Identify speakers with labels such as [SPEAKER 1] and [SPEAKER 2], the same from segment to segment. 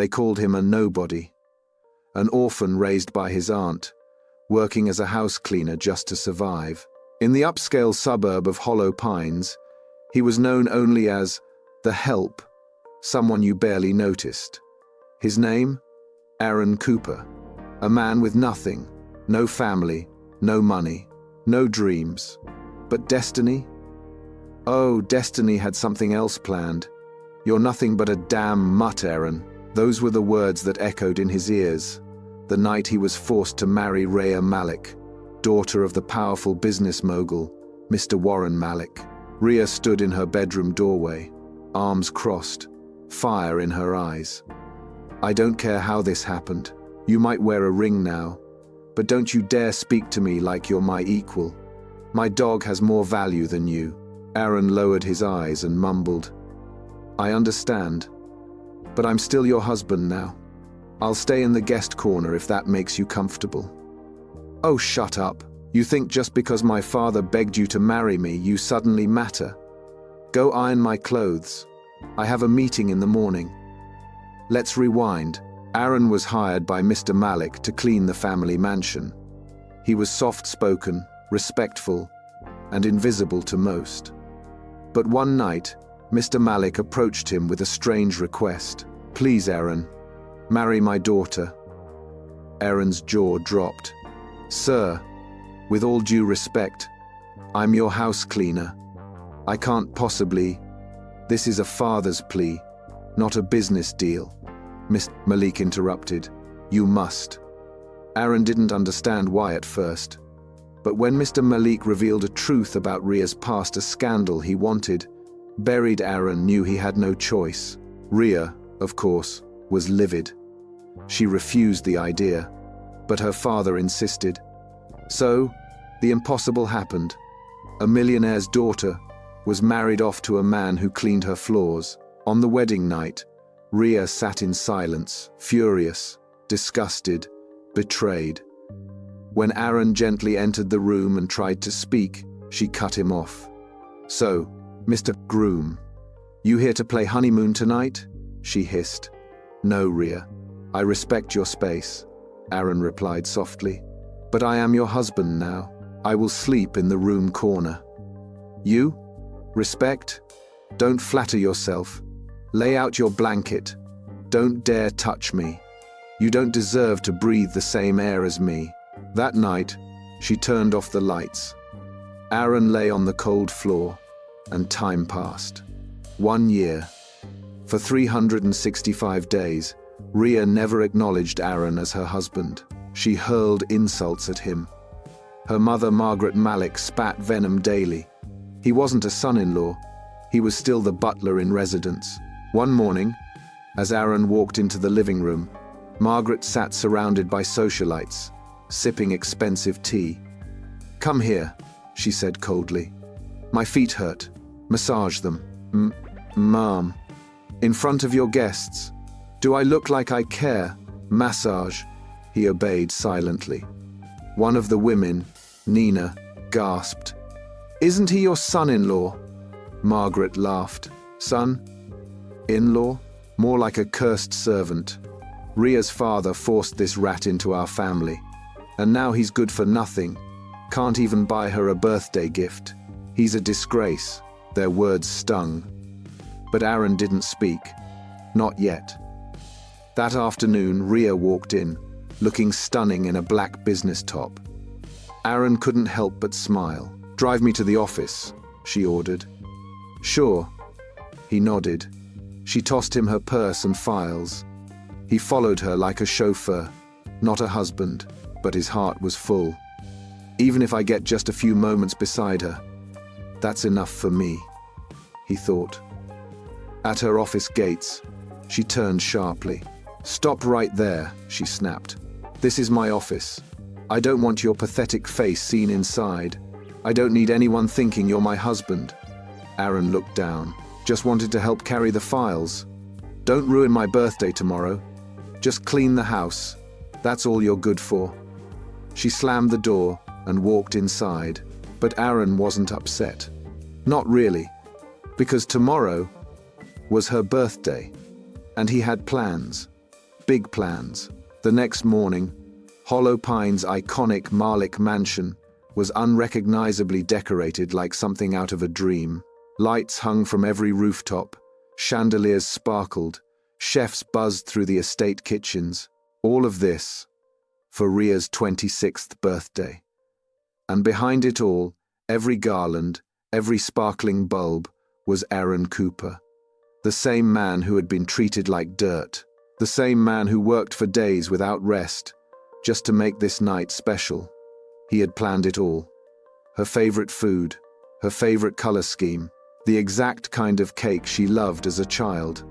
[SPEAKER 1] They called him a nobody, an orphan raised by his aunt, working as a house cleaner just to survive. In the upscale suburb of Hollow Pines, he was known only as the help, someone you barely noticed. His name? Aaron Cooper, a man with nothing, no family, no money, no dreams. But destiny? Oh, destiny had something else planned. You're nothing but a damn mutt, Aaron. Those were the words that echoed in his ears the night he was forced to marry Rhea Malik, daughter of the powerful business mogul, Mr. Warren Malik. Rhea stood in her bedroom doorway, arms crossed, fire in her eyes. I don't care how this happened. You might wear a ring now, but don't you dare speak to me like you're my equal. My dog has more value than you. Aaron lowered his eyes and mumbled, I understand, but I'm still your husband now. I'll stay in the guest corner if that makes you comfortable. Oh, shut up. You think just because my father begged you to marry me, you suddenly matter? Go iron my clothes. I have a meeting in the morning. Let's rewind. Aaron was hired by Mr. Malik to clean the family mansion. He was soft-spoken, respectful, and invisible to most. But one night, Mr. Malik approached him with a strange request. Please, Aaron, marry my daughter. Aaron's jaw dropped. Sir, with all due respect, I'm your house cleaner. I can't possibly. This is a father's plea, not a business deal. Mr. Malik interrupted. You must. Aaron didn't understand why at first, but when Mr. Malik revealed a truth about Rhea's past, a scandal he wanted, buried, Aaron knew he had no choice. Rhea, of course, was livid. She refused the idea, but her father insisted. So, the impossible happened. A millionaire's daughter was married off to a man who cleaned her floors. On the wedding night, Rhea sat in silence, furious, disgusted, betrayed. When Aaron gently entered the room and tried to speak, she cut him off. So, Mr. Groom, you here to play honeymoon tonight? She hissed. No, Rhea. I respect your space, Aaron replied softly. But I am your husband now. I will sleep in the room corner. You? Respect? Don't flatter yourself. Lay out your blanket. Don't dare touch me. You don't deserve to breathe the same air as me. That night, she turned off the lights. Aaron lay on the cold floor, and time passed. 1 year. For 365 days, Rhea never acknowledged Aaron as her husband. She hurled insults at him. Her mother, Margaret Malik, spat venom daily. He wasn't a son-in-law. He was still the butler in residence. One morning, as Aaron walked into the living room, Margaret sat surrounded by socialites, sipping expensive tea. Come here, she said coldly. My feet hurt. Massage them. Ma'am. In front of your guests. Do I look like I care? Massage. He obeyed silently. One of the women, Nina, gasped. Isn't he your son-in-law? Margaret laughed. Son? In-law? More like a cursed servant. Rhea's father forced this rat into our family. And now he's good for nothing. Can't even buy her a birthday gift. He's a disgrace. Their words stung. But Aaron didn't speak. Not yet. That afternoon, Rhea walked in, looking stunning in a black business top. Aaron couldn't help but smile. Drive me to the office, she ordered. Sure. He nodded. She tossed him her purse and files. He followed her like a chauffeur, not a husband, but his heart was full. Even if I get just a few moments beside her, that's enough for me, he thought. At her office gates, she turned sharply. Stop right there, she snapped. This is my office. I don't want your pathetic face seen inside. I don't need anyone thinking you're my husband. Aaron looked down. Just wanted to help carry the files. Don't ruin my birthday tomorrow. Just clean the house. That's all you're good for. She slammed the door and walked inside, but Aaron wasn't upset. Not really, because tomorrow was her birthday, and he had plans. big plans. The next morning, Hollow Pines' iconic Malik mansion was unrecognizably decorated like something out of a dream. Lights hung from every rooftop, chandeliers sparkled, chefs buzzed through the estate kitchens. All of this for Rhea's 26th birthday. And behind it all, every garland, every sparkling bulb, was Aaron Cooper. The same man who had been treated like dirt. The same man who worked for days without rest, just to make this night special. He had planned it all. Her favorite food, her favorite color scheme, the exact kind of cake she loved as a child.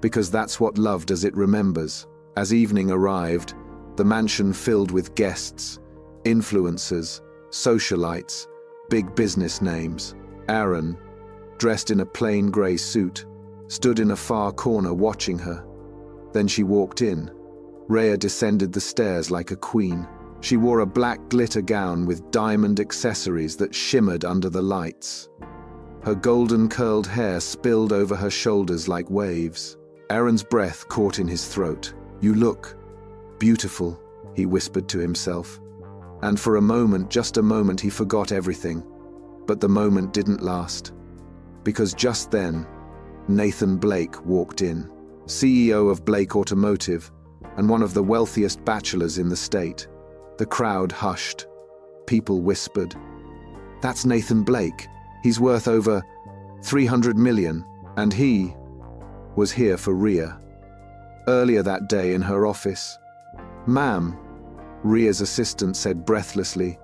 [SPEAKER 1] Because that's what love does, it remembers. As evening arrived, the mansion filled with guests, influencers, socialites, big business names. Aaron, dressed in a plain grey suit, stood in a far corner watching her. Then she walked in. Rhea descended the stairs like a queen. She wore a black glitter gown with diamond accessories that shimmered under the lights. Her golden curled hair spilled over her shoulders like waves. Aaron's breath caught in his throat. "You look beautiful," he whispered to himself. And for a moment, just a moment, he forgot everything. But the moment didn't last. Because just then, Nathan Blake walked in, CEO of Blake Automotive and one of the wealthiest bachelors in the state. The crowd hushed. People whispered, "That's Nathan Blake. He's worth over 300 million, and he was here for Rhea." Earlier that day in her office, "Ma'am," Rhea's assistant said breathlessly,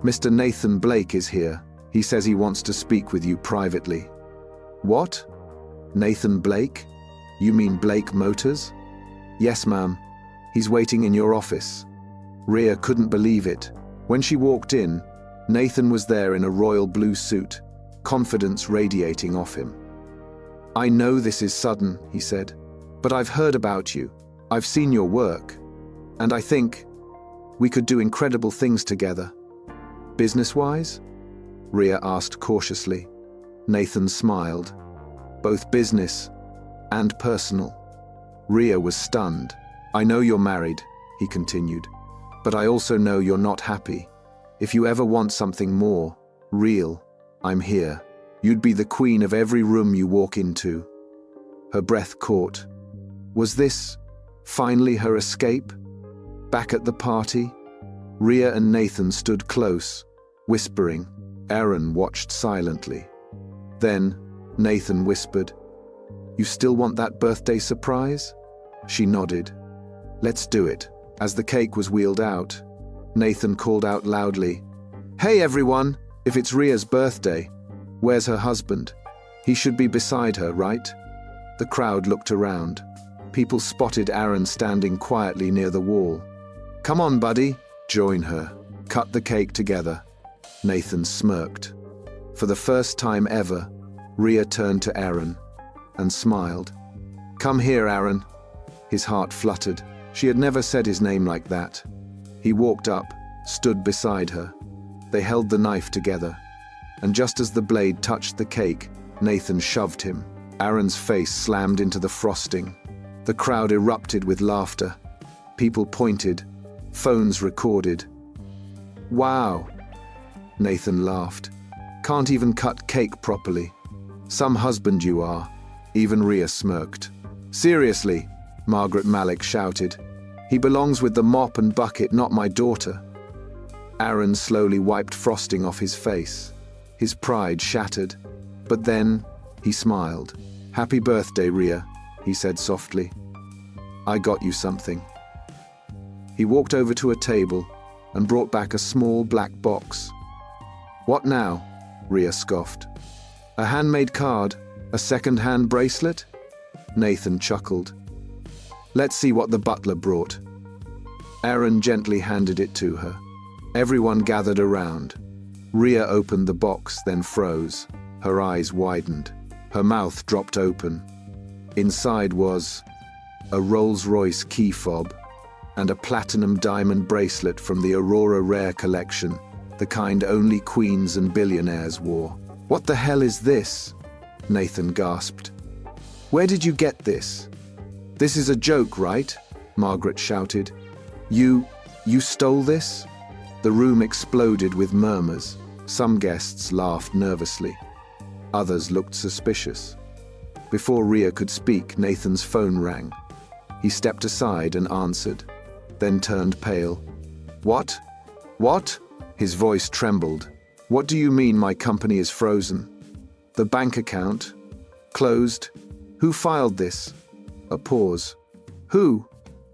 [SPEAKER 1] "Mr. Nathan Blake is here. He says he wants to speak with you privately." "What? Nathan Blake? You mean Blake Motors?" "Yes, ma'am. He's waiting in your office." Rhea couldn't believe it. When she walked in, Nathan was there in a royal blue suit, confidence radiating off him. "I know this is sudden," he said, "but I've heard about you. I've seen your work. And I think we could do incredible things together." "Business-wise?" Rhea asked cautiously. Nathan smiled. "Both business and personal." Rhea was stunned. "I know you're married," he continued, "but I also know you're not happy. If you ever want something more real, I'm here. You'd be the queen of every room you walk into." Her breath caught. Was this finally her escape? Back at the party, Rhea and Nathan stood close, whispering. Aaron watched silently. Then Nathan whispered, "You still want that birthday surprise?" She nodded. "Let's do it." As the cake was wheeled out, Nathan called out loudly, "Hey everyone, if it's Rhea's birthday, where's her husband? He should be beside her, right?" The crowd looked around. People spotted Aaron standing quietly near the wall. "Come on, buddy, join her. Cut the cake together." Nathan smirked. For the first time ever, Rhea turned to Aaron and smiled. "Come here, Aaron." His heart fluttered. She had never said his name like that. He walked up, stood beside her. They held the knife together. And just as the blade touched the cake, Nathan shoved him. Aaron's face slammed into the frosting. The crowd erupted with laughter. People pointed. Phones recorded. "Wow," Nathan laughed. "Can't even cut cake properly. Some husband you are." Even Rhea smirked. "Seriously," Margaret Malik shouted. "He belongs with the mop and bucket, not my daughter." Aaron slowly wiped frosting off his face. His pride shattered. But then he smiled. "Happy birthday, Rhea," he said softly. "I got you something." He walked over to a table and brought back a small black box. "What now?" Rhea scoffed. "A handmade card? A second-hand bracelet?" Nathan chuckled. "Let's see what the butler brought." Aaron gently handed it to her. Everyone gathered around. Rhea opened the box, then froze. Her eyes widened. Her mouth dropped open. Inside was a Rolls-Royce key fob and a platinum diamond bracelet from the Aurora Rare collection, the kind only queens and billionaires wore. "What the hell is this?" Nathan gasped. "Where did you get this? This is a joke, right?" Margaret shouted. You stole this? The room exploded with murmurs. Some guests laughed nervously. Others looked suspicious. Before Rhea could speak, Nathan's phone rang. He stepped aside and answered, then turned pale. What? What? His voice trembled. What do you mean my company is frozen? The bank account? Closed? Who filed this? A pause. Who?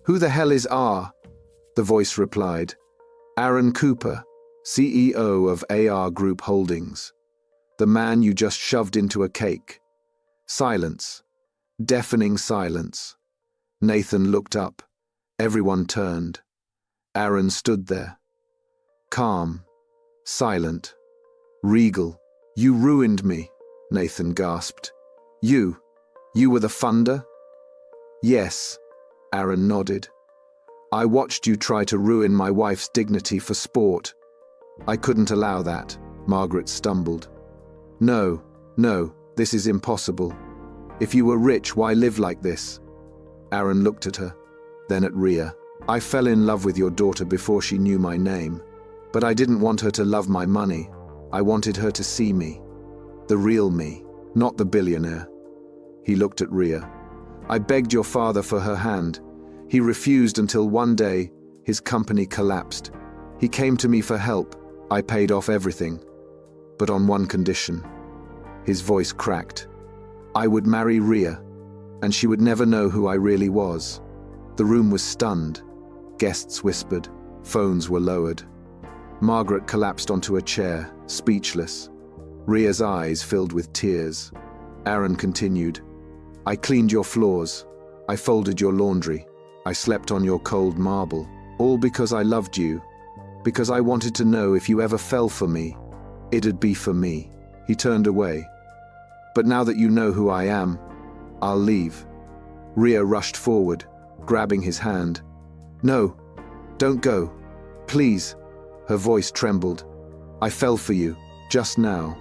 [SPEAKER 1] Who the hell is R? The voice replied. Aaron Cooper, CEO of AR Group Holdings. The man you just shoved into a cake. Silence. Deafening silence. Nathan looked up. Everyone turned. Aaron stood there. Calm. Silent. Regal. You ruined me, Nathan gasped. You were the funder? Yes, Aaron nodded. I watched you try to ruin my wife's dignity for sport. I couldn't allow that, Margaret stumbled. No, this is impossible. If you were rich, why live like this? Aaron looked at her, then at Rhea. I fell in love with your daughter before she knew my name, but I didn't want her to love my money. I wanted her to see me. The real me, not the billionaire. He looked at Rhea. I begged your father for her hand. He refused until one day, his company collapsed. He came to me for help. I paid off everything. But on one condition. His voice cracked. I would marry Rhea, and she would never know who I really was. The room was stunned. Guests whispered. Phones were lowered. Margaret collapsed onto a chair, speechless. Rhea's eyes filled with tears. Aaron continued. I cleaned your floors. I folded your laundry. I slept on your cold marble. All because I loved you. Because I wanted to know if you ever fell for me, it'd be for me. He turned away. But now that you know who I am, I'll leave. Rhea rushed forward, grabbing his hand. No, don't go. Please. Her voice trembled. I fell for you, just now.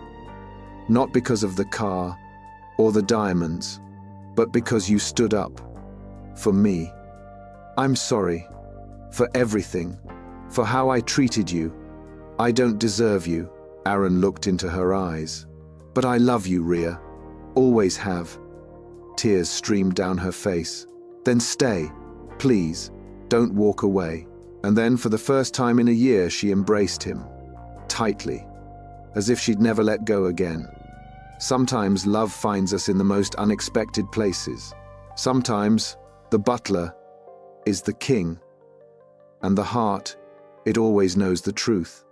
[SPEAKER 1] Not because of the car or the diamonds, but because you stood up. For me. I'm sorry. For everything. For how I treated you. I don't deserve you. Aaron looked into her eyes. But I love you, Rhea. Always have. Tears streamed down her face. Then stay. Please. Don't walk away. And then, for the first time in a year, she embraced him. Tightly. As if she'd never let go again. Sometimes love finds us in the most unexpected places. Sometimes the butler is the king. And the heart, it always knows the truth.